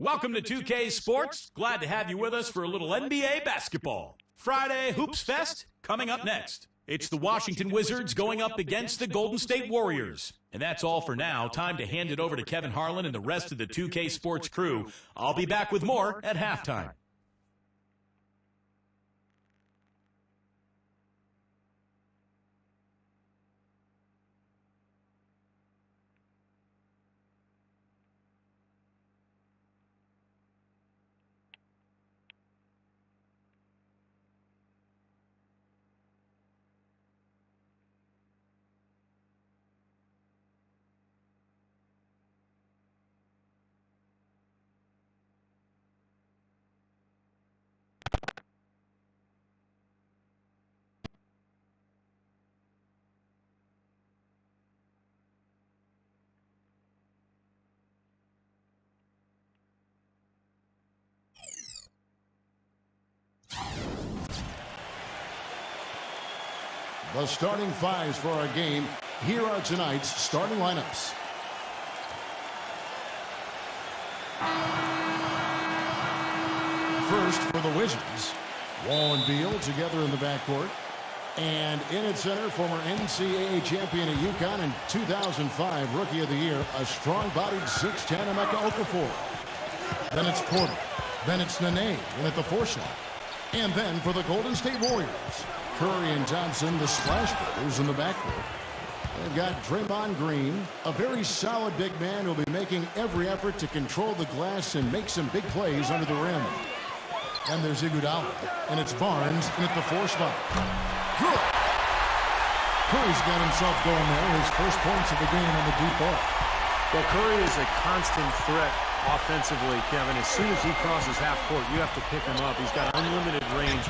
Welcome to 2K Sports. Glad to have you with us for a little NBA basketball. Friday Hoops Fest coming up next. It's the Washington Wizards going up against the Golden State Warriors. And that's all for now. Time to hand it over to Kevin Harlan and the rest of the 2K Sports crew. I'll be back with more at halftime. The starting fives for our game. Here are tonight's starting lineups. First for the Wizards, Wall and Beal together in the backcourt. And in at center, former NCAA champion at UConn and 2005 Rookie of the Year, a strong-bodied 6'10" Emeka Okafor. Then it's Porter. Then it's Nene in at the 4 slot. And then for the Golden State Warriors, Curry and Thompson, the Splash Brothers in the backcourt. They've got Draymond Green, a very solid big man who'll be making every effort to control the glass and make some big plays under the rim. And there's Iguodala, and it's Barnes in at the 4 spot. Good. Curry's got himself going there, his first points of the game on the deep ball. Well, Curry is a constant threat offensively, Kevin. As soon as he crosses half court, you have to pick him up. He's got unlimited range,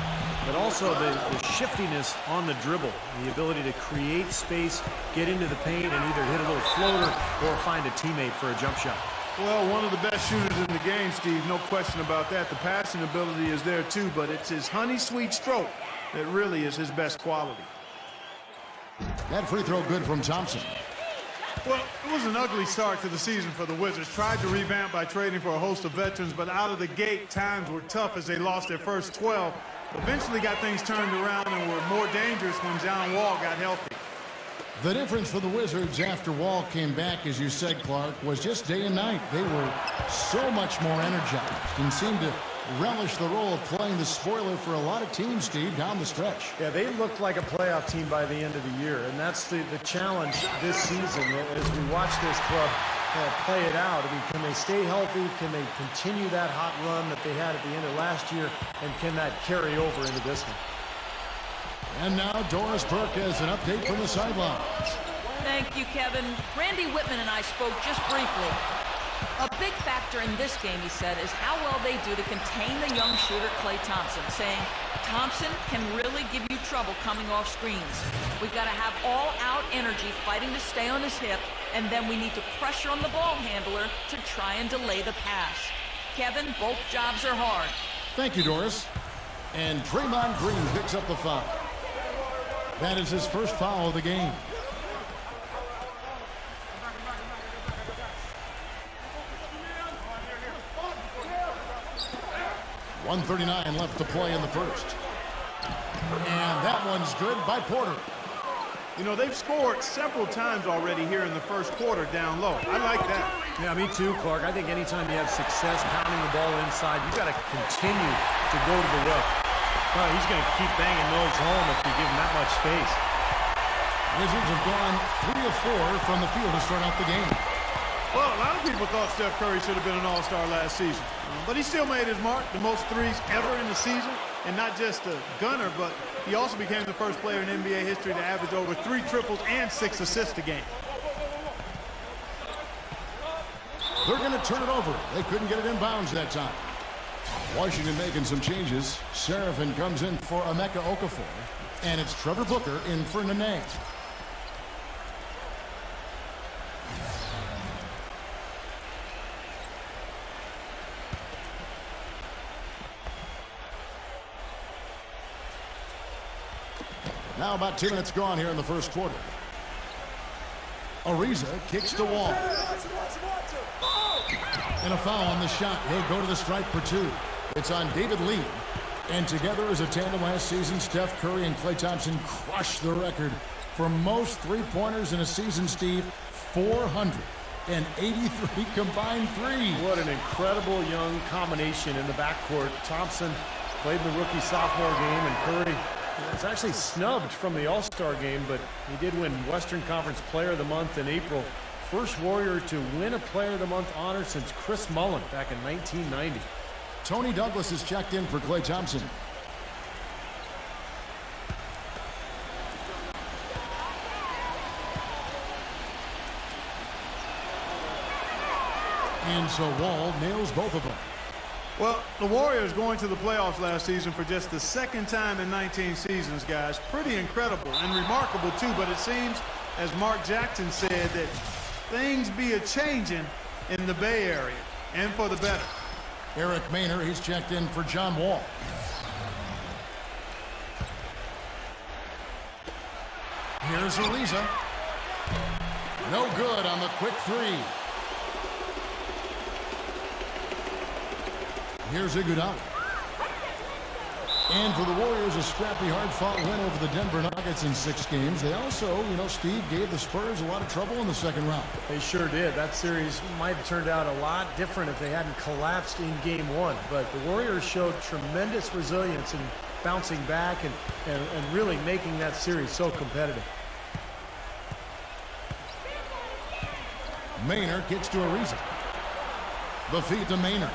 but also the shiftiness on the dribble, the ability to create space, get into the paint, and either hit a little floater or find a teammate for a jump shot. Well, one of the best shooters in the game, Steve, no question about that. The passing ability is there too, but it's his honey sweet stroke that really is his best quality. That free throw good from Thompson. Well, it was an ugly start to the season for the Wizards. Tried to revamp by trading for a host of veterans, but out of the gate, times were tough as they lost their first 12. Eventually got things turned around and were more dangerous when John Wall got healthy. The difference for the Wizards after Wall came back, as you said, Clark, was just day and night. They were so much more energized and seemed to relish the role of playing the spoiler for a lot of teams, Steve, down the stretch. Yeah, they looked like a playoff team by the end of the year, and that's the challenge this season as we watch this club play it out. I mean, can they stay healthy? Can they continue that hot run that they had at the end of last year, and can that carry over into this one? And now Doris Burke has an update from the sidelines. Thank you, Kevin. Randy Whitman and I spoke just briefly. A big factor in this game, he said, is how well they do to contain the young shooter Klay Thompson, saying Thompson can really give you trouble coming off screens. We've got to have all-out energy fighting to stay on his hip, and then we need to pressure on the ball handler to try and delay the pass. Kevin, both jobs are hard. Thank you, Doris. And Draymond Green picks up the foul. That is his first foul of the game. .139 left to play in the first. And that one's good by Porter. You know, they've scored several times already here in the first quarter down low. I like that. Yeah, me too, Clark. I think anytime you have success pounding the ball inside, you got to continue to go to the rim. Well, he's going to keep banging those home if you give him that much space. Wizards have gone 3 of 4 from the field to start out the game. Well, a lot of people thought Steph Curry should have been an all-star last season. But he still made his mark, the most threes ever in the season. And not just a gunner, but he also became the first player in NBA history to average over 3 triples and 6 assists a game. They're going to turn it over. They couldn't get it in bounds that time. Washington making some changes. Serafin comes in for Emeka Okafor. And it's Trevor Booker in for Nene. Now about 2 minutes gone here in the first quarter. Ariza kicks the Wall. And a foul on the shot. He'll go to the stripe for 2. It's on David Lee. And together as a tandem last season, Steph Curry and Klay Thompson crushed the record for most three-pointers in a season, Steve. 483 combined threes. What an incredible young combination in the backcourt. Thompson played in the rookie-sophomore game, and Curry was actually snubbed from the All-Star game, but he did win Western Conference Player of the Month in April. First Warrior to win a Player of the Month honor since Chris Mullin back in 1990. Tony Douglas is checked in for Klay Thompson. And so Wall nails both of them. Well, the Warriors going to the playoffs last season for just the second time in 19 seasons, guys. Pretty incredible and remarkable, too. But it seems, as Mark Jackson said, that things be a-changing in the Bay Area, and for the better. Eric Maynor, he's checked in for John Wall. Here's Ariza. No good on the quick 3. Here's Iguodala. And for the Warriors, a scrappy, hard-fought win over the Denver Nuggets in 6 games. They also, Steve, gave the Spurs a lot of trouble in the second round. They sure did. That series might have turned out a lot different if they hadn't collapsed in Game 1. But the Warriors showed tremendous resilience in bouncing back and really making that series so competitive. Maynor kicks to Ariza. The feed to Maynor.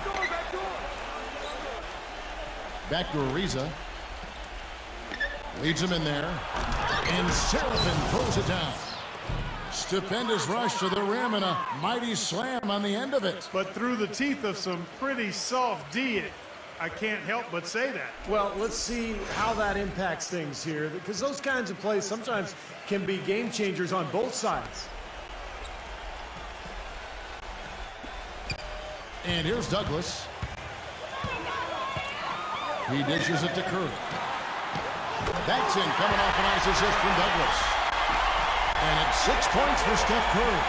Back to Ariza. Leads him in there. And Seraphin throws it down. Stupendous rush to the rim and a mighty slam on the end of it. But through the teeth of some pretty soft D, I can't help but say that. Well, let's see how that impacts things here, because those kinds of plays sometimes can be game changers on both sides. And here's Douglas. He dishes it to Curry. That's in, coming off a nice assist from Douglas. And it's 6 points for Steph Curry.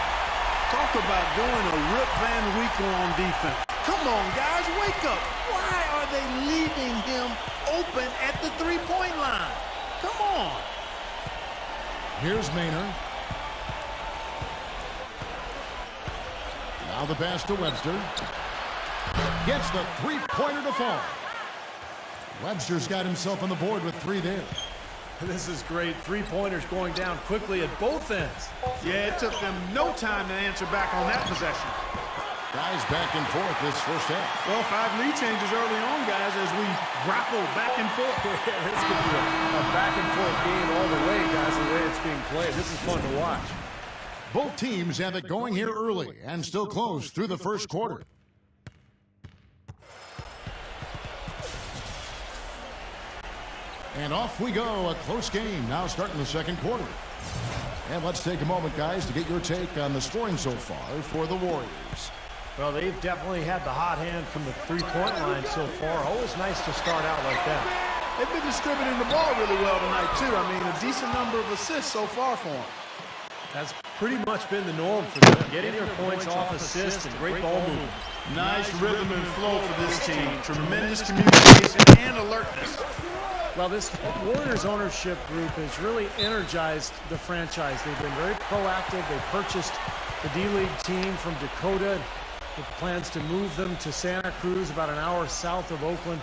Talk about doing a Rip Van Winkle on defense. Come on, guys, wake up. Why are they leaving him open at the three-point line? Come on. Here's Maynor. Now the pass to Webster. Gets the three-pointer to fall. Webster's got himself on the board with 3 there. This is great. Three-pointers going down quickly at both ends. Yeah, it took them no time to answer back on that possession. Guys back and forth this first half. Well, 5 lead changes early on, guys, as we grapple back and forth. This could be a back-and-forth game all the way, guys, the way it's being played. This is fun to watch. Both teams have it going here early and still close through the first quarter. And off we go, a close game now starting the second quarter. And let's take a moment, guys, to get your take on the scoring so far for the Warriors. Well, they've definitely had the hot hand from the three-point line so far. Always nice to start out like that. They've been distributing the ball really well tonight, too. I mean, a decent number of assists so far for them. That's pretty much been the norm for them. Getting their points off assists and great ball movement. Nice rhythm and flow for this team. Tremendous communication and alertness. Well, this Warriors ownership group has really energized the franchise. They've been very proactive. They purchased the D-League team from Dakota with plans to move them to Santa Cruz, about an hour south of Oakland.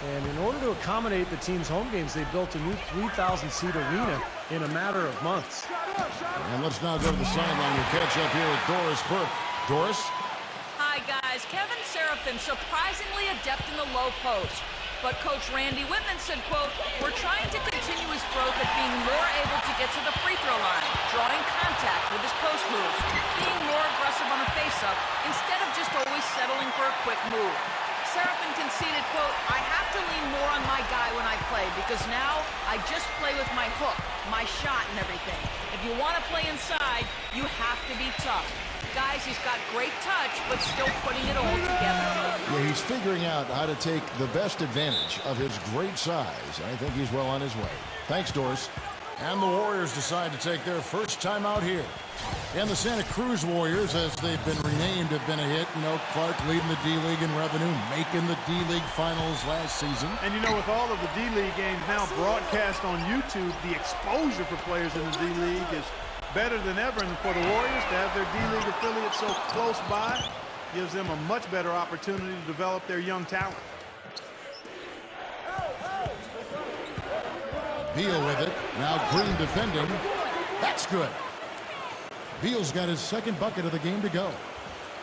And in order to accommodate the team's home games, they built a new 3,000-seat arena in a matter of months. And let's now go to the sideline and catch up here with Doris Burke. Doris? Hi, guys. Kevin Seraphin surprisingly adept in the low post. But Coach Randy Whitman said, quote, "We're trying to continue his growth at being more able to get to the free throw line, drawing contact with his post moves, being more aggressive on a face-up instead of just always settling for a quick move." Seraphin conceded, quote, "I have to lean more on my guy when I play because now I just play with my hook, my shot and everything. If you want to play inside, you have to be tough." Guys, he's got great touch, but still putting it all together. Yeah, he's figuring out how to take the best advantage of his great size. I think he's well on his way. Thanks, Doris. And the Warriors decide to take their first time out here. And the Santa Cruz Warriors, as they've been renamed, have been a hit. You know, Clark leading the D-League in revenue, making the D-League finals last season. And you know, with all of the D-League games now broadcast on YouTube, the exposure for players in the D-League is better than ever. And for the Warriors to have their D-League affiliate so close by gives them a much better opportunity to develop their young talent. Beal with it. Now Green defending. That's good. Beal's got his second bucket of the game to go.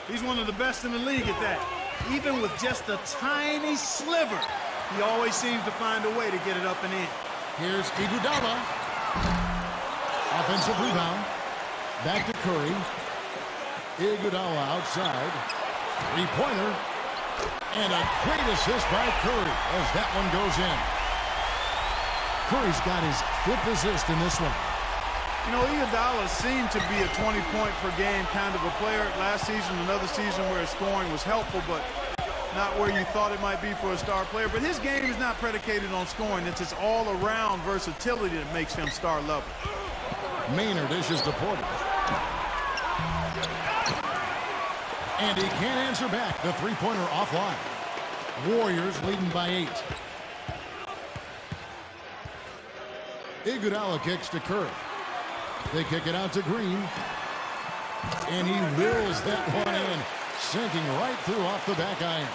He's one of the best in the league at that. Even with just a tiny sliver, he always seems to find a way to get it up and in. Here's Iguodala. Offensive rebound. Back to Curry. Iguodala outside. Three-pointer. And a great assist by Curry as that one goes in. Curry's got his fifth assist in this one. You know, Iguodala seemed to be a 20-point-per-game kind of a player last season, another season where his scoring was helpful, but not where you thought it might be for a star player. But his game is not predicated on scoring. It's his all-around versatility that makes him star level. Maynard dishes to Porter. And he can't answer back. The three-pointer offline. Warriors leading by 8. Iguodala kicks to Curry. They kick it out to Green. And he wills that one in, sinking right through off the back iron.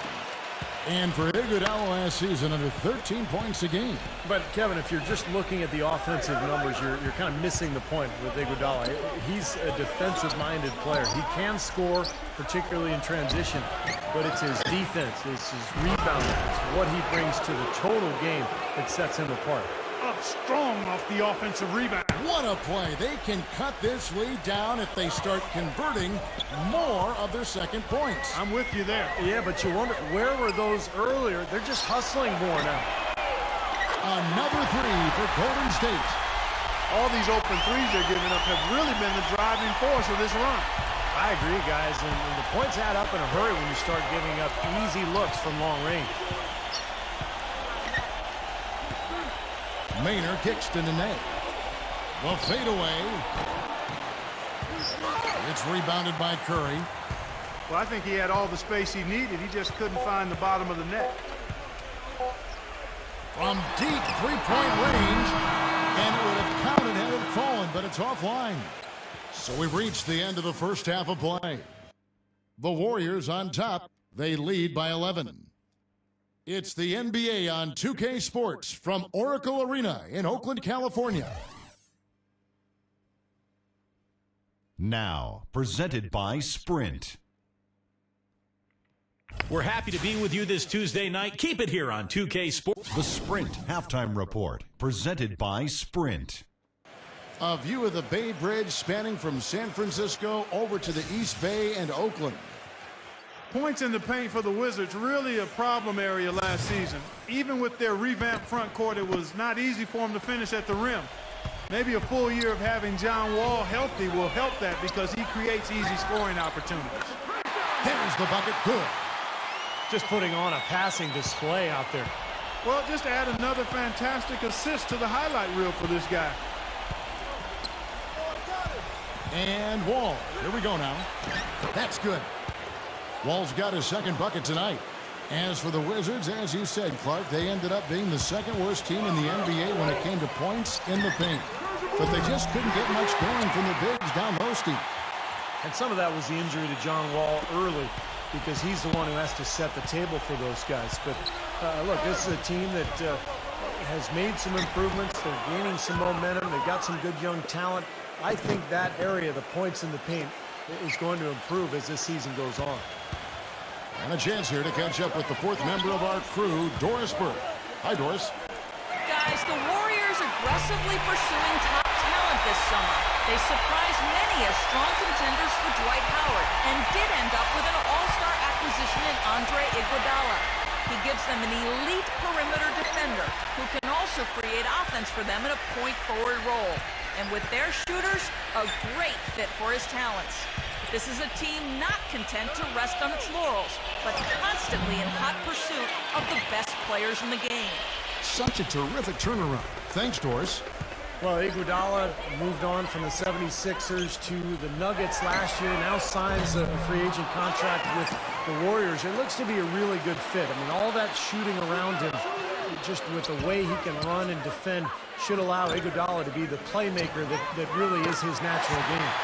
And for Iguodala last season, under 13 points a game. But, Kevin, if you're just looking at the offensive numbers, you're kind of missing the point with Iguodala. He's a defensive-minded player. He can score, particularly in transition, but it's his defense, it's his rebounding, it's what he brings to the total game that sets him apart. Up strong off the offensive rebound. What a play. They can cut this lead down if they start converting more of their second points. I'm with you there. Yeah, but you wonder, where were those earlier? They're just hustling more now. Another three for Golden State. All these open threes they're giving up have really been the driving force of this run. I agree, guys, and the points add up in a hurry when you start giving up easy looks from long range. Maynard kicks to Nene. The fadeaway. It's rebounded by Curry. Well, I think he had all the space he needed. He just couldn't find the bottom of the net. From deep three-point range. And it would have counted had it fallen, but it's offline. So we've reached the end of the first half of play. The Warriors on top. They lead by 11. It's the NBA on 2K Sports from Oracle Arena in Oakland, California. Now, presented by Sprint. We're happy to be with you this Tuesday night. Keep it here on 2K Sports. The Sprint Halftime Report, presented by Sprint. A view of the Bay Bridge spanning from San Francisco over to the East Bay and Oakland. Points in the paint for the Wizards, really a problem area last season. Even with their revamped front court, it was not easy for them to finish at the rim. Maybe a full year of having John Wall healthy will help that because he creates easy scoring opportunities. There's the bucket, good. Just putting on a passing display out there. Well, just add another fantastic assist to the highlight reel for this guy. And Wall, here we go now. That's good. Wall's got his second bucket tonight. As for the Wizards, as you said, Clark, they ended up being the second worst team in the NBA when it came to points in the paint. But they just couldn't get much going from the bigs down low steep. And some of that was the injury to John Wall early because he's the one who has to set the table for those guys. But look, this is a team that has made some improvements. They're gaining some momentum. They've got some good young talent. I think that area, the points in the paint, is going to improve as this season goes on. And a chance here to catch up with the fourth member of our crew, Doris Burke. Hi, Doris. Guys, the Warriors aggressively pursuing top talent this summer. They surprised many as strong contenders for Dwight Howard and did end up with an all-star acquisition in Andre Iguodala. He gives them an elite perimeter defender who can also create offense for them in a point-forward role. And with their shooters, a great fit for his talents. This is a team not content to rest on its laurels, but constantly in hot pursuit of the best players in the game. Such a terrific turnaround. Thanks, Doris. Well, Iguodala moved on from the 76ers to the Nuggets last year, now signs a free agent contract with the Warriors. It looks to be a really good fit. I mean, all that shooting around him, just with the way he can run and defend, should allow Iguodala to be the playmaker that really is his natural game.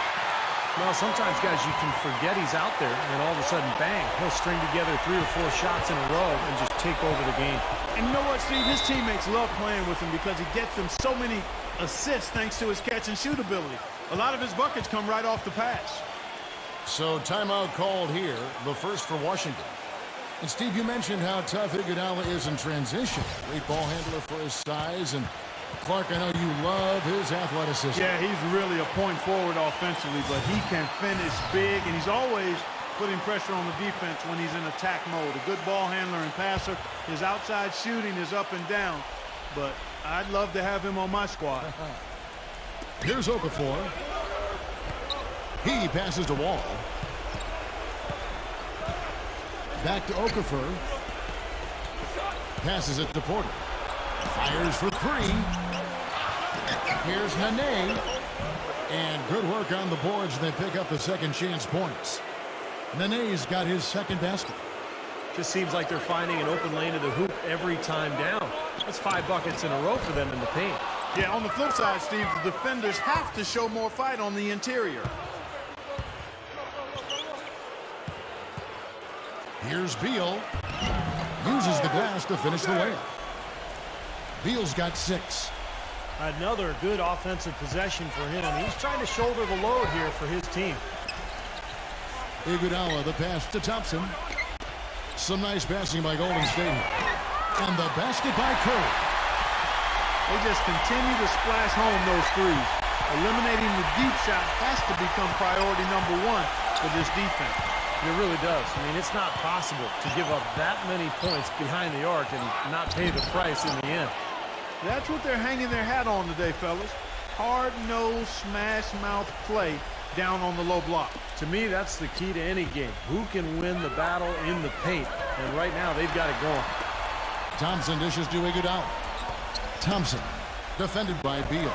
Well, sometimes, guys, you can forget he's out there, and all of a sudden, bang, he'll string together 3 or 4 shots in a row and just take over the game. And you know what, Steve? His teammates love playing with him because he gets them so many assists thanks to his catch-and-shoot ability. A lot of his buckets come right off the pass. So timeout called here, the first for Washington. And Steve, you mentioned how tough Iguodala is in transition. Great ball handler for his size, and Clark, I know you love his athleticism. Yeah, he's really a point forward offensively, but he can finish big, and he's always putting pressure on the defense when he's in attack mode. A good ball handler and passer. His outside shooting is up and down, but I'd love to have him on my squad. Here's Okafor. He passes to Wall. Back to Okafor. Passes it to Porter. Fires for 3. Here's Nene. And good work on the boards. They pick up the second chance points. Nene's got his second basket. Just seems like they're finding an open lane to the hoop every time down. That's 5 buckets in a row for them in the paint. Yeah, on the flip side, Steve, the defenders have to show more fight on the interior. Here's Beal. Uses the glass to finish the layup. Beal's got 6. Another good offensive possession for him. He's trying to shoulder the load here for his team. Iguodala, the pass to Thompson. Some nice passing by Golden State. And the basket by Curry. They just continue to splash home those threes. Eliminating the deep shot has to become priority number 1 for this defense. It really does. I mean, it's not possible to give up that many points behind the arc and not pay the price in the end. That's what they're hanging their hat on today, fellas. Hard-nosed, smash-mouth play down on the low block. To me, that's the key to any game. Who can win the battle in the paint? And right now, they've got it going. Thompson dishes to Iguodala. Thompson, defended by Beal.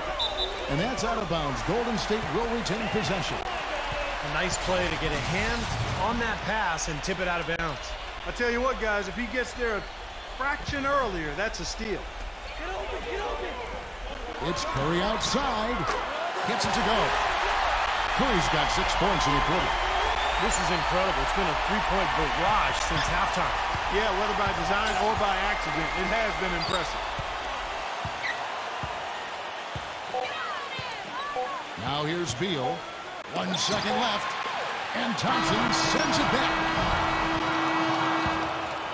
And that's out of bounds. Golden State will retain possession. A nice play to get a hand on that pass and tip it out of bounds. I tell you what, guys, if he gets there a fraction earlier, that's a steal. Get open. It's Curry outside. Gets it to go. Curry's got 6 points in the quarter. This is incredible. It's been a 3-point barrage since halftime. Yeah, whether by design or by accident, it has been impressive. Now here's Beal. 1 second left. And Thompson sends it back.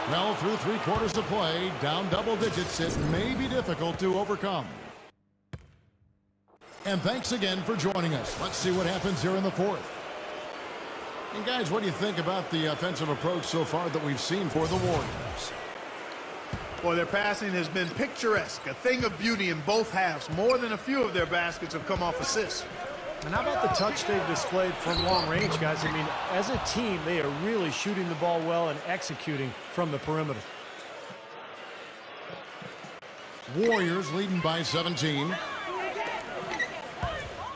Well, through 3 quarters of play, down double digits, it may be difficult to overcome. And thanks again for joining us. Let's see what happens here in the 4th. And guys, what do you think about the offensive approach so far that we've seen for the Warriors? Boy, their passing has been picturesque, a thing of beauty in both halves. More than a few of their baskets have come off assists. And how about the touch they've displayed from long range, guys? I mean, as a team, they are really shooting the ball well and executing from the perimeter. Warriors leading by 17.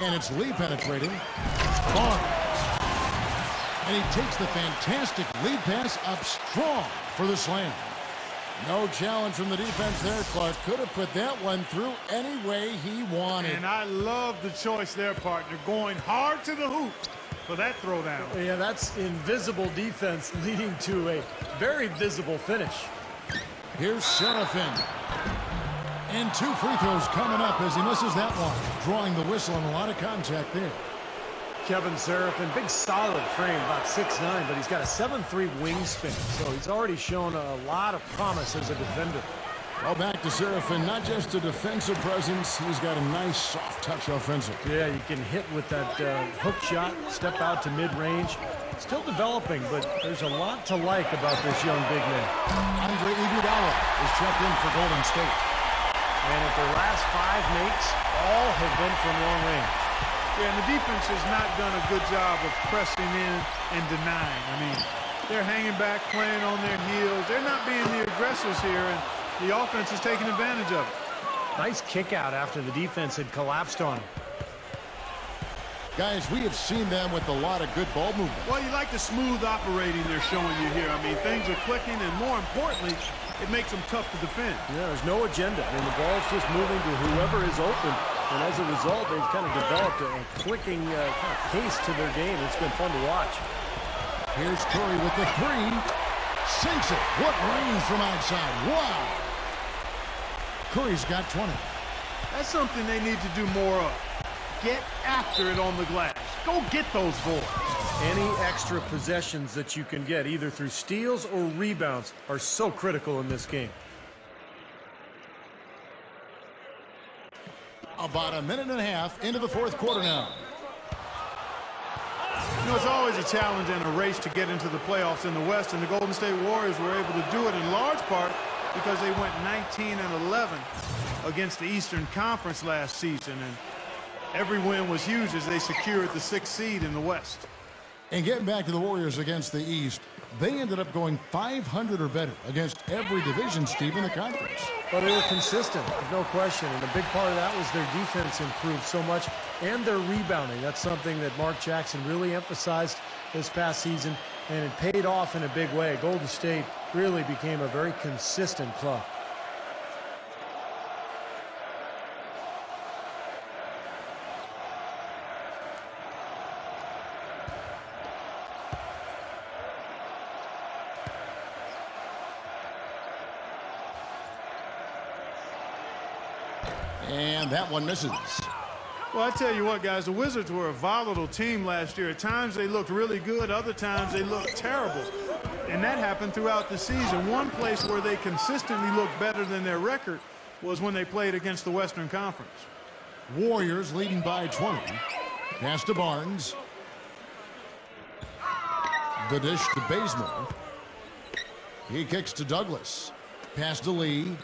And it's Lee penetrating. Barnes. And he takes the fantastic lead pass up strong for the slam. No challenge from the defense there. Clark could have put that one through any way he wanted. And I love the choice there, partner, going hard to the hoop for that throwdown. Yeah, that's invisible defense leading to a very visible finish. Here's Serafin. And 2 free throws coming up as he misses that one. Drawing the whistle and a lot of contact there. Kevin Serafin, big solid frame, about 6'9", but he's got a 7'3" wingspan, so he's already shown a lot of promise as a defender. Well, back to Serafin, not just a defensive presence, he's got a nice soft touch offensive. Yeah, you can hit with that hook shot, step out to mid-range. Still developing, but there's a lot to like about this young big man. Andre Iguodala is checked in for Golden State. And if their last 5 makes, all have been from long range. Yeah, and the defense has not done a good job of pressing in and denying. I mean, they're hanging back, playing on their heels. They're not being the aggressors here, and the offense is taking advantage of it. Nice kick out after the defense had collapsed on him. Guys, we have seen them with a lot of good ball movement. Well, you like the smooth operating they're showing you here. I mean, things are clicking, and more importantly, it makes them tough to defend. Yeah, there's no agenda. I mean, the ball's just moving to whoever is open, and as a result, they've kind of developed a clicking kind of pace to their game. It's been fun to watch. Here's Curry with the three. Sinks it. What range from outside. Wow. Curry's got 20. That's something they need to do more of. Get after it on the glass. Go get those boards. Any extra possessions that you can get, either through steals or rebounds, are so critical in this game. About a minute and a half into the fourth quarter now. You know, it's always a challenge and a race to get into the playoffs in the West, and the Golden State Warriors were able to do it in large part because they went 19-11 against the Eastern Conference last season, and every win was huge as they secured the 6th seed in the West. And getting back to the Warriors against the East, they ended up going 500 or better against every division, Steve, in the conference. But they were consistent, no question. And a big part of that was their defense improved so much and their rebounding. That's something that Mark Jackson really emphasized this past season, and it paid off in a big way. Golden State really became a very consistent club. And that one misses. Well, I tell you what, guys, the Wizards were a volatile team last year. At times they looked really good, other times they looked terrible. And that happened throughout the season. One place where they consistently looked better than their record was when they played against the Western Conference. Warriors leading by 20. Pass to Barnes. The dish to Bazemore. He kicks to Douglas. Pass to Lee.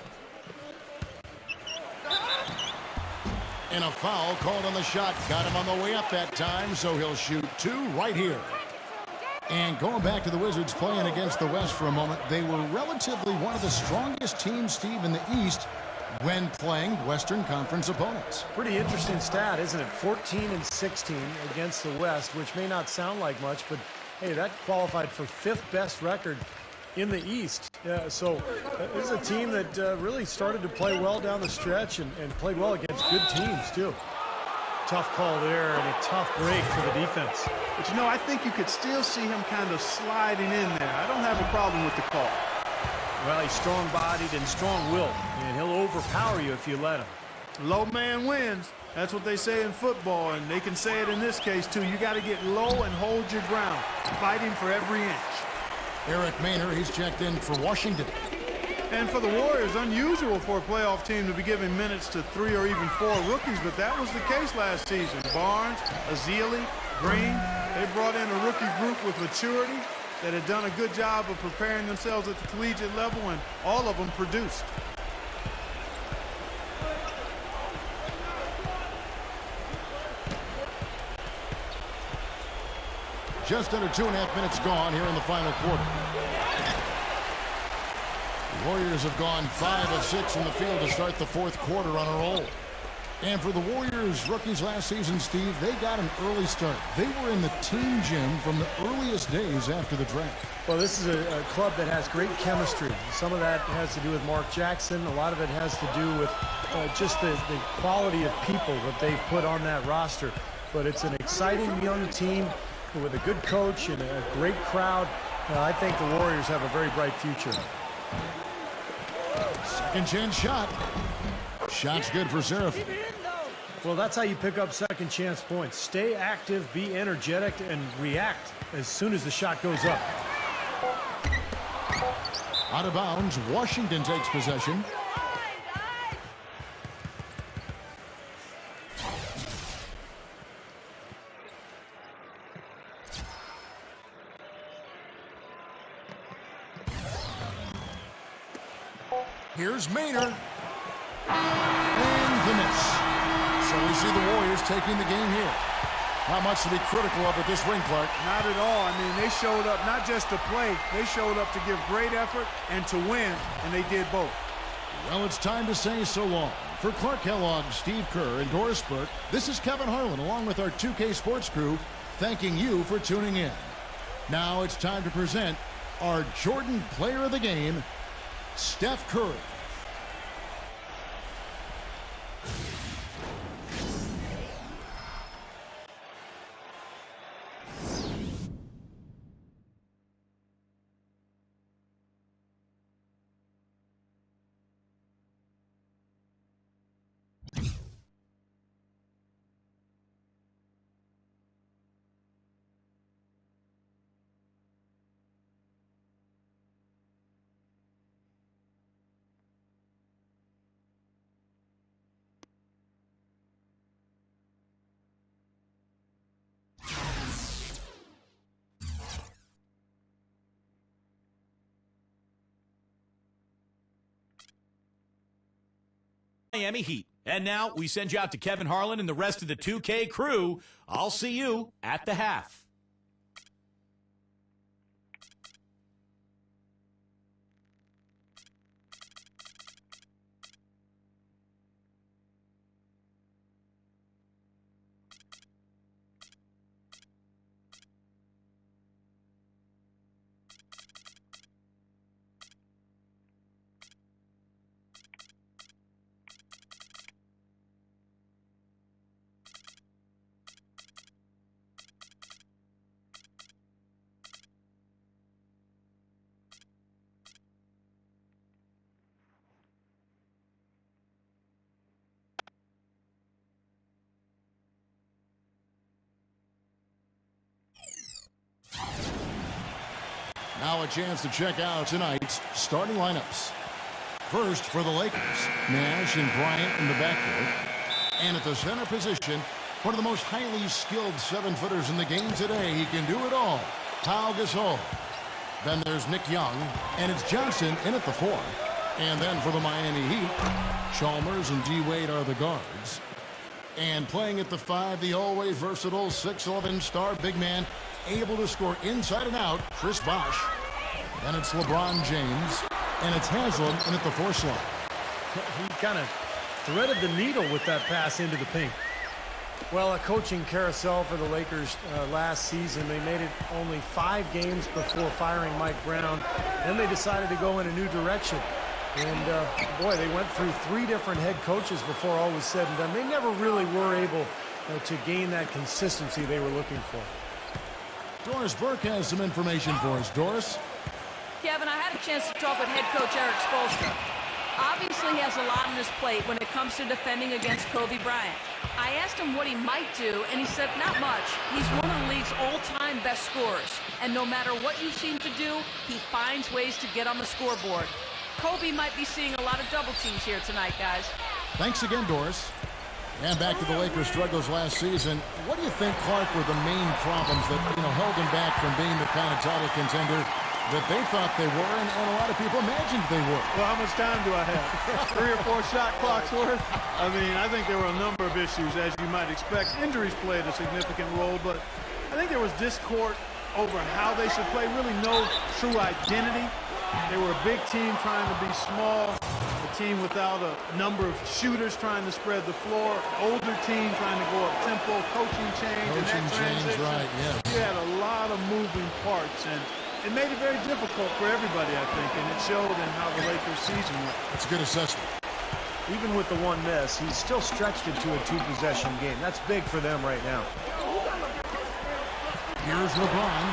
And a foul called on the shot. Got him on the way up that time, so he'll shoot two right here. And going back to the Wizards playing against the West for a moment, they were relatively one of the strongest teams, Steve, in the East when playing Western Conference opponents. Pretty interesting stat, isn't it? 14-16 against the West, which may not sound like much, but hey, that qualified for 5th best record in the East. So this is a team that really started to play well down the stretch and played well against good teams, too. Tough call there and a tough break for the defense. But, you know, I think you could still see him kind of sliding in there. I don't have a problem with the call. Well, he's strong-bodied and strong-willed, and he'll overpower you if you let him. Low man wins. That's what they say in football, and they can say it in this case, too. You got to get low and hold your ground, fighting for every inch. Eric Maynor, he's checked in for Washington. And for the Warriors, unusual for a playoff team to be giving minutes to 3 or even 4 rookies, but that was the case last season. Barnes, Azili, Green, they brought in a rookie group with maturity that had done a good job of preparing themselves at the collegiate level, and all of them produced. Just under 2.5 minutes gone here in the final quarter. The Warriors have gone 5 of 6 from the field to start the fourth quarter on a roll. And for the Warriors rookies last season, Steve, they got an early start. They were in the team gym from the earliest days after the draft. Well, this is a club that has great chemistry. Some of that has to do with Mark Jackson. A lot of it has to do with just the quality of people that they've put on that roster. But it's an exciting young team with a good coach and a great crowd. I think the Warriors have a very bright future. Second chance shot. Shot's good for Seraphin. Well, that's how you pick up second chance points. Stay active, be energetic, and react as soon as the shot goes up. Out of bounds, Washington takes possession. Here's Maynor. And the miss. So we see the Warriors taking the game here. Not much to be critical of at this ring, Clark. Not at all. I mean, they showed up not just to play. They showed up to give great effort and to win, and they did both. Well, it's time to say so long. For Clark Kellogg, Steve Kerr, and Doris Burke, this is Kevin Harlan along with our 2K Sports crew thanking you for tuning in. Now it's time to present our Jordan Player of the Game, Steph Curry. Miami Heat. And now we send you out to Kevin Harlan and the rest of the 2K crew. I'll see you at the half. Now a chance to check out tonight's starting lineups. First for the Lakers, Nash and Bryant in the backcourt. And at the center position, one of the most highly skilled 7-footers in the game today. He can do it all, Pau Gasol. Then there's Nick Young, and it's Johnson in at the 4. And then for the Miami Heat, Chalmers and D-Wade are the guards. And playing at the 5, the always versatile 6'11" star big man, able to score inside and out, Chris Bosh. Then it's LeBron James, and it's Haslam in at the 4 slot. He kind of threaded the needle with that pass into the paint. Well, a coaching carousel for the Lakers last season. They made it only 5 games before firing Mike Brown. Then they decided to go in a new direction. And, boy, they went through 3 different head coaches before all was said and done. They never really were able to gain that consistency they were looking for. Doris Burke has some information for us. Doris? Kevin, I had a chance to talk with head coach Eric Spoelstra. Obviously, he has a lot on his plate when it comes to defending against Kobe Bryant. I asked him what he might do, and he said not much. He's one of the league's all-time best scorers, and no matter what you seem to do, he finds ways to get on the scoreboard. Kobe might be seeing a lot of double teams here tonight, guys. Thanks again, Doris. And back to the Lakers' struggles last season. What do you think, Clark, were the main problems that, held them back from being the kind of title contender that they thought they were, and a lot of people imagined they were? Well, how much time do I have? 3 or 4 shot clocks worth? I mean, I think there were a number of issues, as you might expect. Injuries played a significant role, but I think there was discord over how they should play, really no true identity. They were a big team trying to be small, a team without a number of shooters trying to spread the floor, older team trying to go up tempo, coaching change, and that transition. Right, yeah. You had a lot of moving parts, and it made it very difficult for everybody, I think, and it showed in how the Lakers' season went. That's a good assessment. Even with the 1 miss, he's still stretched into a 2-possession game. That's big for them right now. Here's LeBron.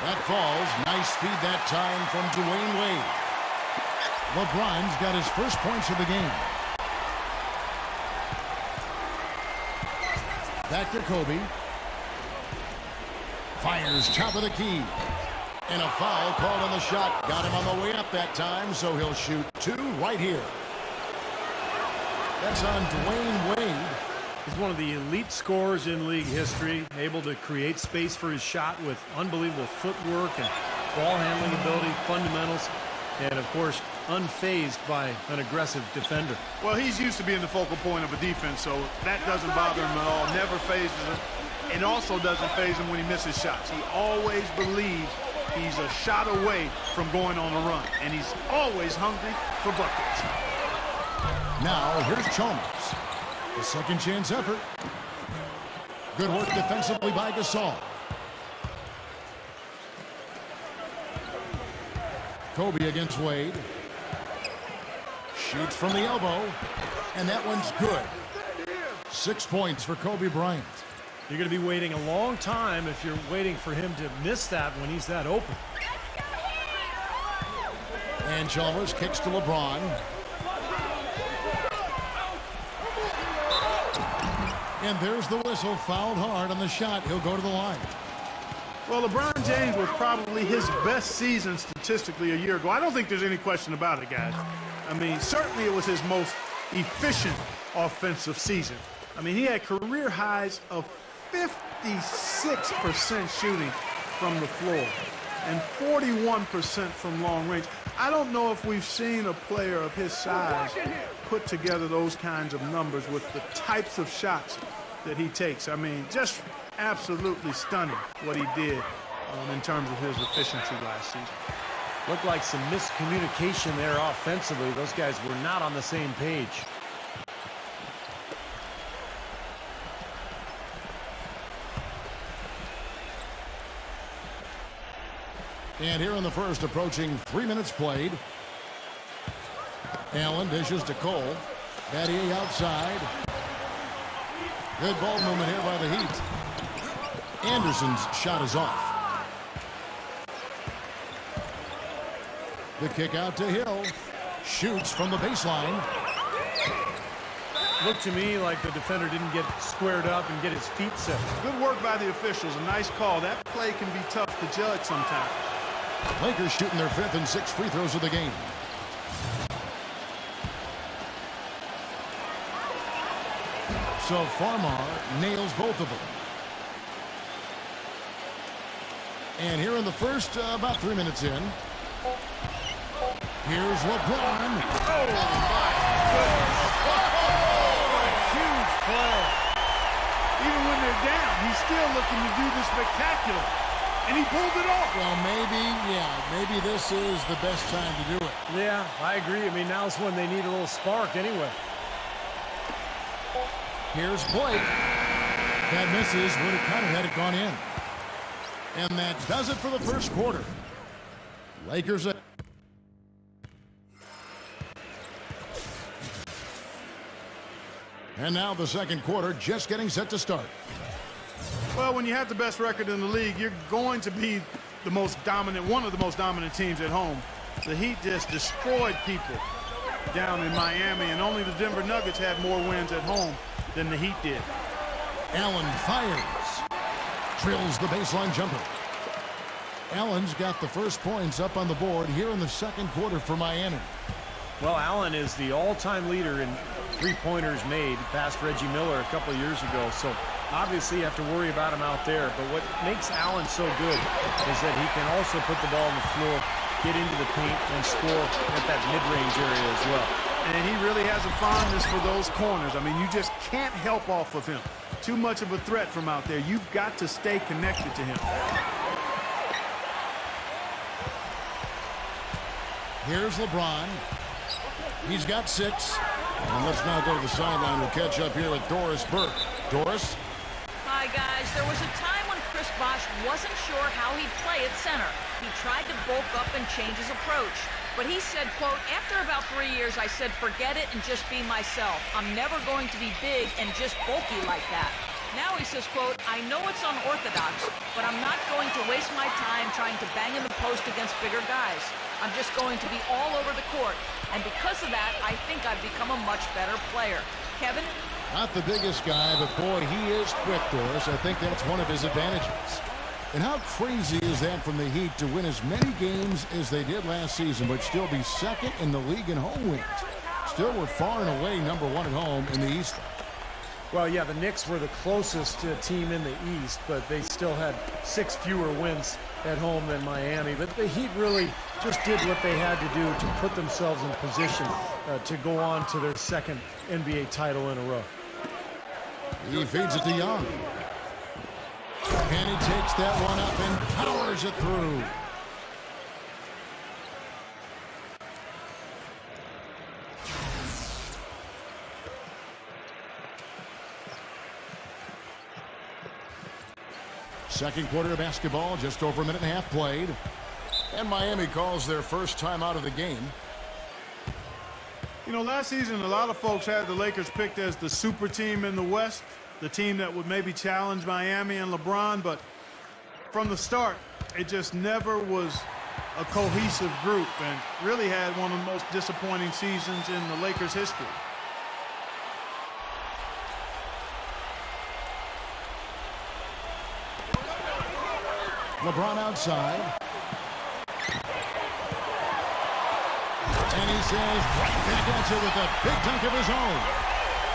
That falls. Nice feed that time from Dwayne Wade. LeBron's got his first points of the game. Back to Kobe. Fires top of the key. And a foul called on the shot. Got him on the way up that time, so he'll shoot 2 right here. That's on Dwayne Wade. He's one of the elite scorers in league history, able to create space for his shot with unbelievable footwork and ball handling ability, fundamentals, and, of course, unfazed by an aggressive defender. Well, he's used to being the focal point of a defense, so that doesn't bother him at all, never phases him. It also doesn't faze him when he misses shots. He always believes he's a shot away from going on a run, and he's always hungry for buckets. Now here's Chalmers. The second chance effort. Good work defensively by Gasol. Kobe against Wade. Shoots from the elbow. And that one's good. 6 points for Kobe Bryant. You're going to be waiting a long time if you're waiting for him to miss that when he's that open. And Chalmers kicks to LeBron. And there's the whistle. Fouled hard on the shot. He'll go to the line. Well, LeBron James was probably his best season statistically a year ago. I don't think there's any question about it, guys. I mean, certainly it was his most efficient offensive season. I mean, he had career highs of 56% shooting from the floor and 41% from long range. I don't know if we've seen a player of his size put together those kinds of numbers with the types of shots that he takes. I mean, just absolutely stunning what he did in terms of his efficiency last season. Looked like some miscommunication there offensively. Those guys were not on the same page. And here in the first, approaching 3 minutes played. Allen dishes to Cole. Battier outside. Good ball movement here by the Heat. Anderson's shot is off. The kick out to Hill. Shoots from the baseline. Looked to me like the defender didn't get squared up and get his feet set. Good work by the officials. A nice call. That play can be tough to judge sometimes. Lakers shooting their 5th and 6th free throws of the game. So Farmar nails both of them. And here in the first, about 3 minutes in. Here's LeBron. Oh, my goodness. What a huge play. Even when they're down, he's still looking to do the spectacular. And he pulled it off. Well, maybe this is the best time to do it. Yeah, I agree. I mean, now's when they need a little spark anyway. Here's Blake. That misses. Would have kind of had it gone in. And that does it for the first quarter. Lakers. And now the second quarter just getting set to start. Well, when you have the best record in the league, you're going to be the most dominant, one of the most dominant teams at home. The Heat just destroyed people down in Miami, and only the Denver Nuggets had more wins at home than the Heat did. Allen fires. Drills the baseline jumper. Allen's got the first points up on the board here in the second quarter for Miami. Well, Allen is the all-time leader in three-pointers made, past Reggie Miller a couple of years ago. So obviously you have to worry about him out there. But what makes Allen so good is that he can also put the ball on the floor, get into the paint, and score at that mid-range area as well. And he really has a fondness for those corners. I mean, you just can't help off of him. Too much of a threat from out there. You've got to stay connected to him. Here's LeBron. He's got 6. And let's now go to the sideline. We'll catch up here with Doris Burke. Doris? Hi, guys. There was a time when Chris Bosh wasn't sure how he'd play at center. He tried to bulk up and change his approach. But he said, quote, after about 3 years, I said, forget it and just be myself. I'm never going to be big and just bulky like that. Now he says, quote, I know it's unorthodox, but I'm not going to waste my time trying to bang in the post against bigger guys. I'm just going to be all over the court. And because of that, I think I've become a much better player. Kevin? Not the biggest guy, but boy, he is quick, Doris. I think that's one of his advantages. And how crazy is that from the Heat to win as many games as they did last season, but still be second in the league in home wins? Still, we're far and away number 1 at home in the East. Well, yeah, the Knicks were the closest team in the East, but they still had 6 fewer wins at home than Miami. But the Heat really just did what they had to do to put themselves in position to go on to their second NBA title in a row. He feeds it to Young. And he takes that one up and powers it through. Second quarter of basketball, just over a minute and a half played. And Miami calls their first time out of the game. You know, last season, a lot of folks had the Lakers picked as the super team in the West, the team that would maybe challenge Miami and LeBron, but from the start, it just never was a cohesive group and really had one of the most disappointing seasons in the Lakers' history. LeBron outside. And he says right back at you with a big dunk of his own.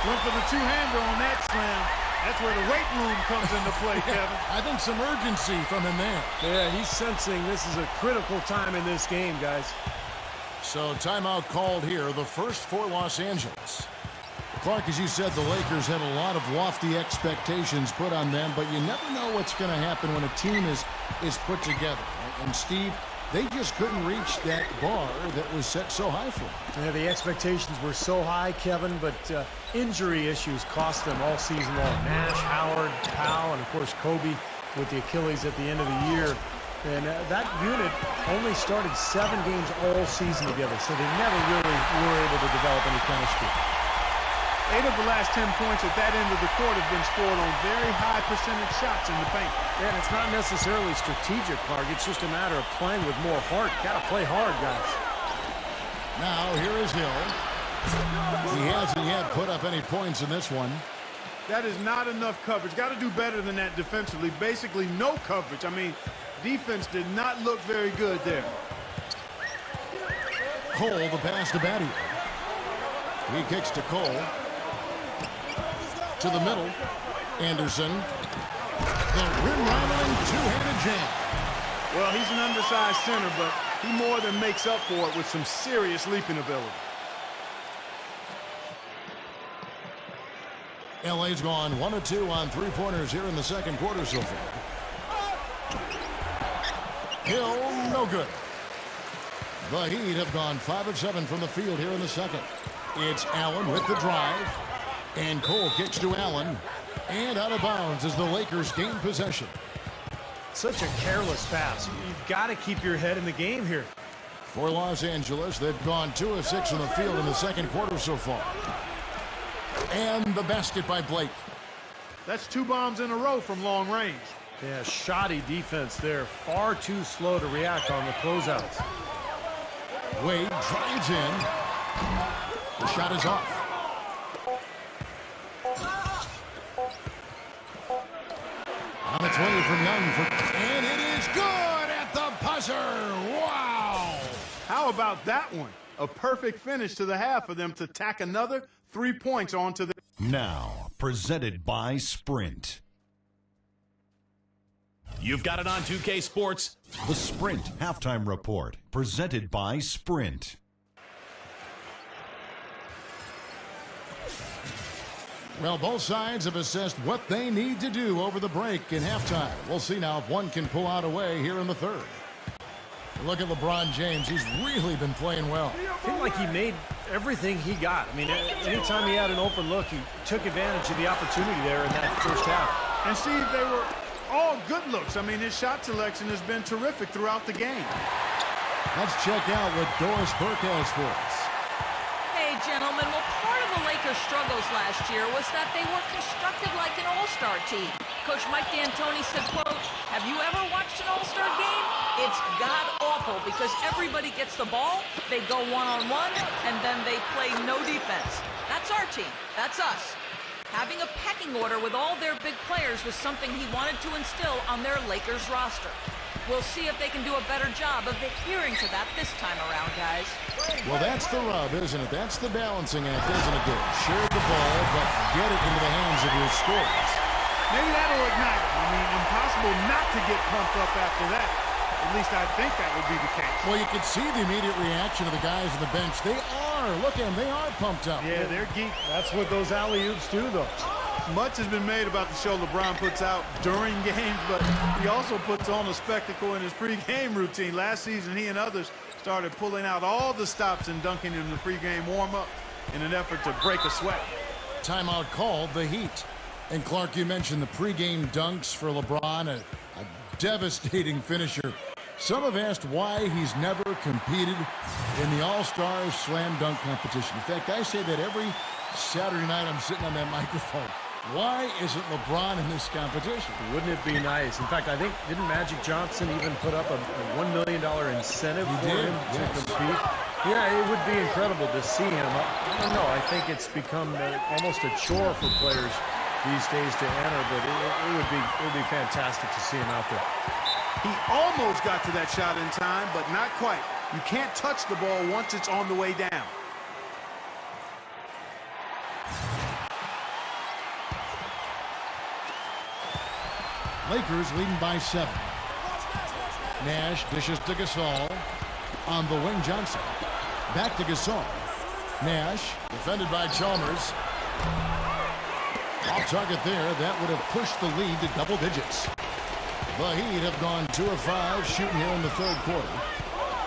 Went for the two-hander on that slam. That's where the weight room comes into play, Kevin. I think some urgency from him there. Yeah, he's sensing this is a critical time in this game, guys. So timeout called here, the first for Los Angeles. Clark, as you said, the Lakers had a lot of lofty expectations put on them, but you never know what's going to happen when a team is put together. And Steve, they just couldn't reach that bar that was set so high for them. Yeah, the expectations were so high, Kevin, but injury issues cost them all season long. Nash, Howard, Powell, and of course Kobe with the Achilles at the end of the year. And that unit only started 7 games all season together, so they never really were able to develop any chemistry. 8 of the last 10 points at that end of the court have been scored on very high percentage shots in the paint. Yeah, and it's not necessarily strategic, Clark. It's just a matter of playing with more heart. Got to play hard, guys. Now, here is Hill. He hasn't yet put up any points in this one. That is not enough coverage. Got to do better than that defensively. Basically, no coverage. I mean, defense did not look very good there. Cole, the pass to Battier. He kicks to Cole. To the middle. Anderson. The rim-rattling two-handed jam. Well, he's an undersized center, but he more than makes up for it with some serious leaping ability. LA's gone 1 of 2 on three-pointers here in the second quarter so far. Hill, no good. The Heat have gone 5 of 7 from the field here in the second. It's Allen with the drive. And Cole kicks to Allen. And out of bounds as the Lakers gain possession. Such a careless pass. You've got to keep your head in the game here. For Los Angeles, they've gone 2 of 6 in the field in the second quarter so far. And the basket by Blake. That's 2 bombs in a row from long range. Yeah, shoddy defense there. Far too slow to react on the closeouts. Wade drives in. The shot is off. On its way from Young. And it is good at the buzzer. Wow. How about that one? A perfect finish to the half for them to tack another 3 points onto the... Now, presented by Sprint. You've got it on 2K Sports. The Sprint Halftime Report, presented by Sprint. Well, both sides have assessed what they need to do over the break in halftime. We'll see now if one can pull out a way here in the third. Look at LeBron James. He's really been playing well. I feel like he made everything he got. I mean, anytime he had an open look, he took advantage of the opportunity there in that first half. And Steve, they were all good looks. I mean, his shot selection has been terrific throughout the game. Let's check out what Doris Burke has for us. Hey, gentlemen, well, part of the Lakers' struggles last year was that they were constructed like an all-star team. Coach Mike D'Antoni said, quote, "Have you ever watched an all-star game? It's god-awful because everybody gets the ball, they go one-on-one, and then they play no defense. That's our team. That's us." Having a pecking order with all their big players was something he wanted to instill on their Lakers roster. We'll see if they can do a better job of adhering to that this time around, guys. Well, that's the rub, isn't it? That's the balancing act, isn't it? Share the ball, but get it into the hands of your scorers. Maybe that'll ignite him. I mean, impossible not to get pumped up after that. At least I think that would be the case. Well, you can see the immediate reaction of the guys on the bench. They are. Look at them. They are pumped up. Yeah, they're geek. That's what those alley-oops do, though. Much has been made about the show LeBron puts out during games, but he also puts on a spectacle in his pregame routine. Last season, he and others started pulling out all the stops and dunking in the pregame warm-up in an effort to break a sweat. Timeout called, the Heat. And Clark, you mentioned the pregame dunks for LeBron. Devastating finisher. Some have asked why he's never competed in the All-Star Slam Dunk competition. In fact, I say that every Saturday night I'm sitting on that microphone. Why isn't LeBron in this competition? Wouldn't it be nice? In fact, I think, didn't Magic Johnson even put up a $1 million incentive for him to compete? Yeah, it would be incredible to see him. I don't know. I think it's become almost a chore for players these days to enter, but it would be fantastic to see him out there. He almost got to that shot in time, but not quite. You can't touch the ball once it's on the way down. Lakers leading by 7. Nash dishes to Gasol. On the wing, Johnson. Back to Gasol. Nash, defended by Chalmers. Off target there. That would have pushed the lead to double digits. The Heat have gone 2 of 5 shooting here in the third quarter.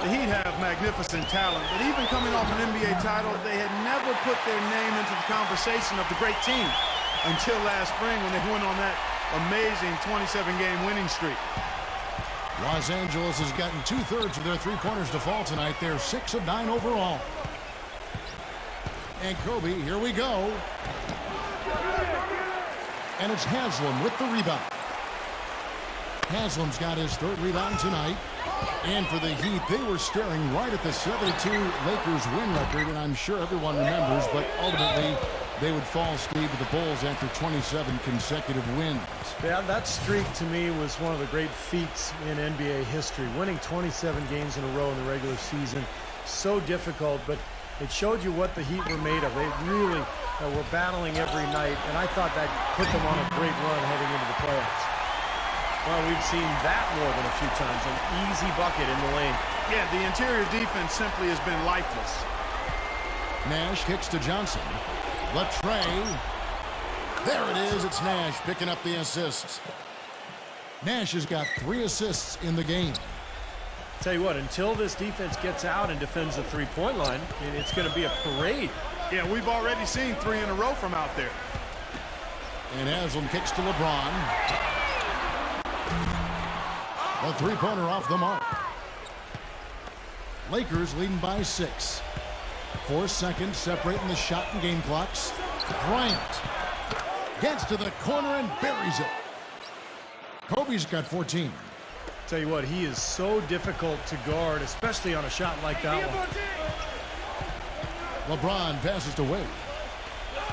The Heat have magnificent talent, but even coming off an NBA title, they had never put their name into the conversation of the great team until last spring when they went on that amazing 27-game winning streak. Los Angeles has gotten 2/3 of their three-pointers to fall tonight. They're 6 of 9 overall. And Kobe, here we go. And it's Haslam with the rebound. Haslam's got his 3rd rebound tonight. And for the Heat, they were staring right at the 72 Lakers win record, and I'm sure everyone remembers, but ultimately they would fall, Steve, to the Bulls after 27 consecutive wins. Yeah, that streak to me was one of the great feats in NBA history. Winning 27 games in a row in the regular season, so difficult, but it showed you what the Heat were made of. They really were battling every night, and I thought that put them on a great run heading into the playoffs. Well, we've seen that more than a few times, an easy bucket in the lane. Yeah, the interior defense simply has been lifeless. Nash kicks to Johnson. The tray. There it is. It's Nash picking up the assists. Nash has got 3 assists in the game. Tell you what, until this defense gets out and defends the three-point line, it's going to be a parade. Yeah, we've already seen 3 in a row from out there. And Haslam kicks to LeBron. A three-pointer off the mark. Lakers leading by 6. 4 seconds separating the shot and game clocks. Bryant gets to the corner and buries it. Kobe's got 14. Tell you what, he is so difficult to guard, especially on a shot like that one. LeBron passes to Wade.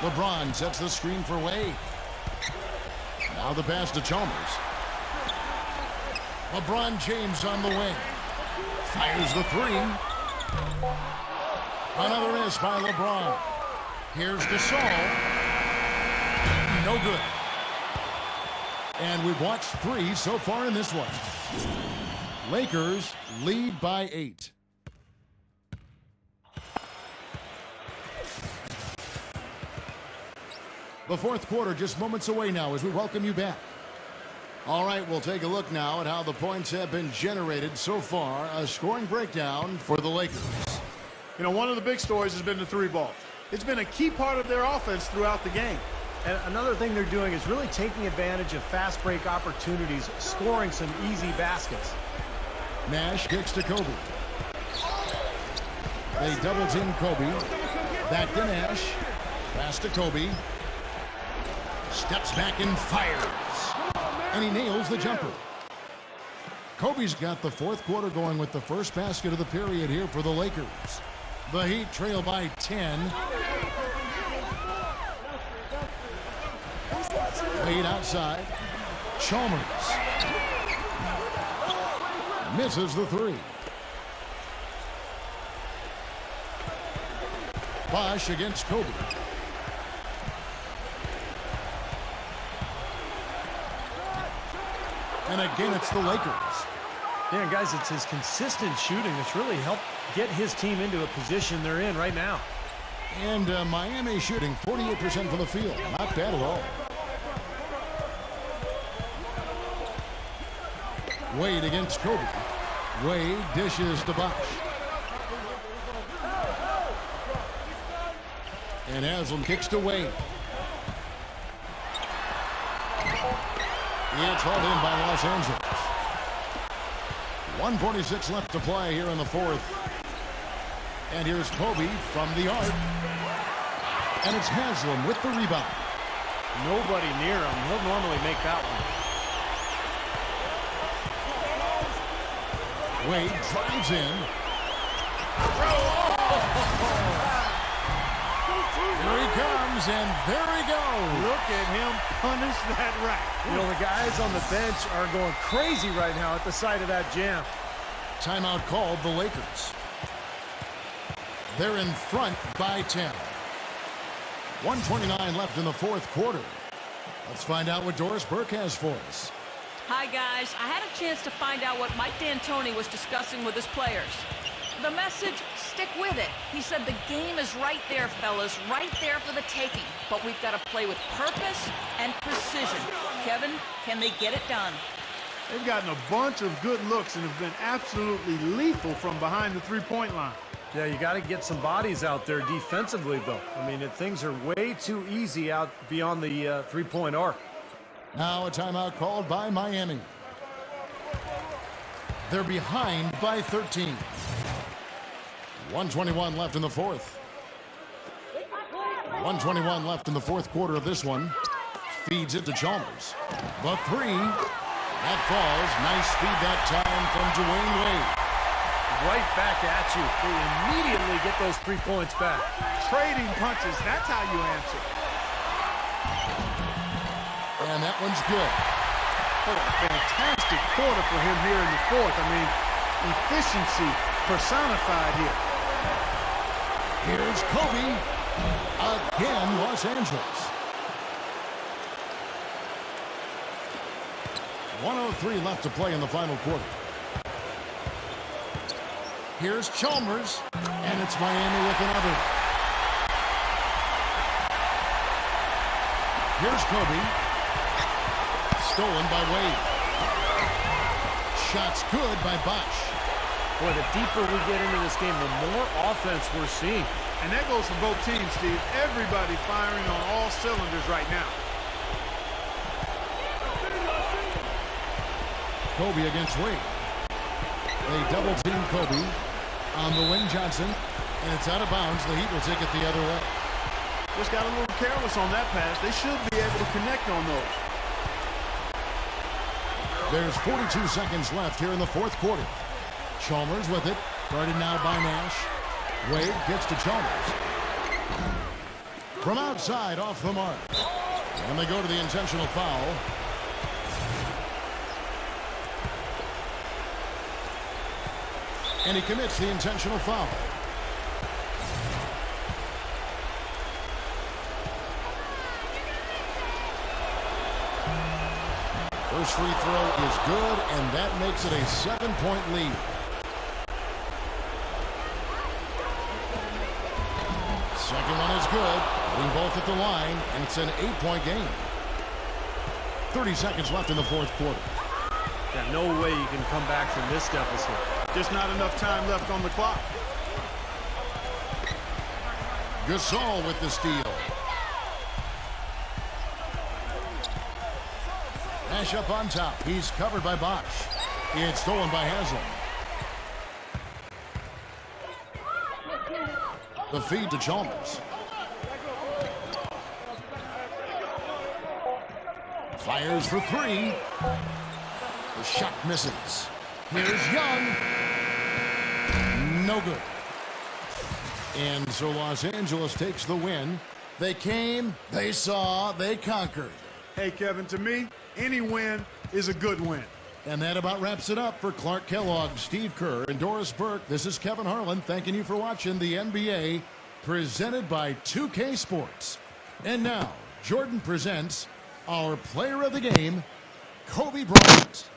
LeBron sets the screen for Wade. Now the pass to Chalmers. LeBron James on the wing. Fires the 3. Another miss by LeBron. Here's Gasol. No good. And we've watched 3 so far in this one. Lakers lead by 8. The fourth quarter just moments away now as we welcome you back. All right, we'll take a look now at how the points have been generated so far. A scoring breakdown for the Lakers. You know, one of the big stories has been the 3-ball. It's been a key part of their offense throughout the game. And another thing they're doing is really taking advantage of fast break opportunities, scoring some easy baskets. Nash kicks to Kobe. They double team Kobe. Back to Nash. Pass to Kobe. Steps back and fires. And he nails the jumper. Kobe's got the fourth quarter going with the first basket of the period here for the Lakers. The Heat trail by 10. Wade outside. Chalmers misses the 3. Bosh against Kobe. And again, it's the Lakers. Yeah, guys, it's his consistent shooting that's really helped get his team into a position they're in right now. And Miami shooting 48% from the field. Not bad at all. Wade against Kobe. Wade dishes to Bosh. And Haslam kicks to Wade. It's hauled in by Los Angeles. 1:46 left to play here in the fourth. And here's Kobe from the arc. And it's Haslam with the rebound. Nobody near him. He'll normally make that one. Wade drives in. Here he comes, and there he goes. Look at him punish that rack. You know, the guys on the bench are going crazy right now at the sight of that jam. Timeout called the Lakers. They're in front by 10. 1:29 left in the fourth quarter. Let's find out what Doris Burke has for us. Hi, guys. I had a chance to find out what Mike D'Antoni was discussing with his players. The message, stick with it. He said the game is right there, fellas, right there for the taking. But we've got to play with purpose and precision. Kevin, can they get it done? They've gotten a bunch of good looks and have been absolutely lethal from behind the three-point line. Yeah, you got to get some bodies out there defensively, though. I mean, things are way too easy out beyond the three-point arc. Now a timeout called by Miami. They're behind by 13. 1:21 left in the fourth. 1:21 left in the fourth quarter of this one. Feeds it to Chalmers. The three. That falls. Nice feed that time from Dwayne Wade. Right back at you. They immediately get those 3 points back. Trading punches, that's how you answer. And that one's good. What a fantastic quarter for him here in the fourth. I mean, efficiency personified here. Here's Kobe. Again, Los Angeles. 1:03 left to play in the final quarter. Here's Chalmers, and it's Miami with another. Here's Kobe. Stolen by Wade. Shots good by Bosch. Boy, the deeper we get into this game, the more offense we're seeing. And that goes for both teams, Steve. Everybody firing on all cylinders right now. Kobe against Wade. They double team Kobe on the wing. Johnson, and it's out of bounds. The Heat will take it the other way. Just got a little careless on that pass. They should be able to connect on those. There's 42 seconds left here in the fourth quarter. Chalmers with it, guarded now by Nash. Wade gets to Chalmers. From outside, off the mark. And they go to the intentional foul. And he commits the intentional foul. First free throw is good, and that makes it a 7-point lead. Second one is good. Hitting both at the line, and it's an 8-point game. 30 seconds left in the fourth quarter. Yeah, no way you can come back from this deficit. Just not enough time left on the clock. Gasol with the steal. Nash up on top. He's covered by Bosch. It's stolen by Haslam. The feed to Chalmers. Fires for three. The shot misses. Here's Young. No good. And so Los Angeles takes the win. They came, they saw, they conquered. Hey, Kevin, to me, any win is a good win. And that about wraps it up for Clark Kellogg, Steve Kerr, and Doris Burke. This is Kevin Harlan thanking you for watching the NBA presented by 2K Sports. And now, Jordan presents our player of the game, Kobe Bryant.